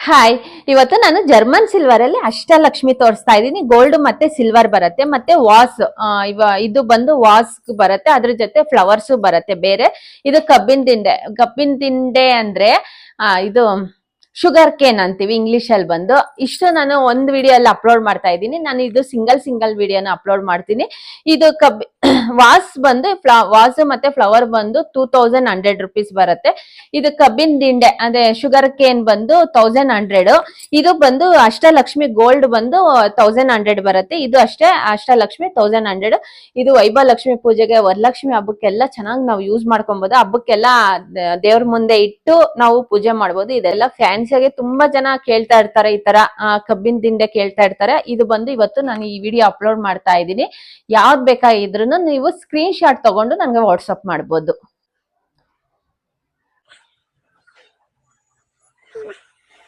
Hi, ಇವತ್ತು ನಾನು German silver ಅಲ್ಲಿ ಅಷ್ಟಲಕ್ಷ್ಮಿ ತೋರಿಸ್ತಾ ಇದ್ದೀನಿ. ಗೋಲ್ಡ್ ಮತ್ತೆ ಸಿಲ್ವರ್ ಬರುತ್ತೆ, ಮತ್ತೆ ವಾಸ್ ಇದು ಬಂದು ವಾಸ್ ಬರುತ್ತೆ, ಅದ್ರ ಜೊತೆ ಫ್ಲವರ್ಸ್ ಬರುತ್ತೆ ಬೇರೆ. ಇದು ಕಬ್ಬಿನ ದಿಂಡೆ ಅಂದ್ರೆ ಇದು ಶುಗರ್ ಕೇನ್ ಅಂತೀವಿ ಇಂಗ್ಲಿಷ್ ಅಲ್ಲಿ ಬಂದು. ಇಷ್ಟು ನಾನು ಒಂದು ವಿಡಿಯೋ ಅಲ್ಲಿ ಅಪ್ಲೋಡ್ ಮಾಡ್ತಾ ಇದ್ದೀನಿ. ನಾನು ಇದು ಸಿಂಗಲ್ ವಿಡಿಯೋನ ಅಪ್ಲೋಡ್ ಮಾಡ್ತೀನಿ. ಇದು ವಾಸ್ ಬಂದು ವಾಸ್ ಮತ್ತೆ ಫ್ಲವರ್ ಬಂದು 2100 rupees ಬರುತ್ತೆ. ಇದು ಕಬ್ಬಿನ ದಿಂಡೆ ಅಂದ್ರೆ ಶುಗರ್ ಕೇನ್ ಬಂದು 1100. ಇದು ಬಂದು ಅಷ್ಟಲಕ್ಷ್ಮಿ ಗೋಲ್ಡ್ ಬಂದು 1100 ಬರುತ್ತೆ. ಇದು ಅಷ್ಟೇ ಅಷ್ಟಲಕ್ಷ್ಮಿ 1100. ಇದು ವೈಭವಲಕ್ಷ್ಮಿ ಪೂಜೆಗೆ, ವರಲಕ್ಷ್ಮಿ ಹಬ್ಬಕ್ಕೆಲ್ಲ ಚೆನ್ನಾಗಿ ನಾವು ಯೂಸ್ ಮಾಡ್ಕೊಬಹುದು. ಹಬ್ಬಕ್ಕೆಲ್ಲ ದೇವ್ರ ಮುಂದೆ ಇಟ್ಟು ನಾವು ಪೂಜೆ ಮಾಡ್ಬೋದು. ಇದೆಲ್ಲ ಫ್ಯಾನ್ಸಿಯಾಗೆ ತುಂಬಾ ಜನ ಕೇಳ್ತಾ ಇರ್ತಾರೆ, ಈ ತರ ಕಬ್ಬಿನ ದಿಂಡೆ ಕೇಳ್ತಾ ಇರ್ತಾರೆ. ಇದು ಬಂದು ಇವತ್ತು ನಾನು ಈ ವಿಡಿಯೋ ಅಪ್ಲೋಡ್ ಮಾಡ್ತಾ ಇದ್ದೀನಿ. ಯಾವ್ದು ಬೇಕಾಗಿದ್ರು ನೀವು ಸ್ಕ್ರೀನ್ ಶಾಟ್ ತಗೊಂಡು ನನಗೆ ವಾಟ್ಸ್ಆಪ್ ಮಾಡ್ಬೋದು.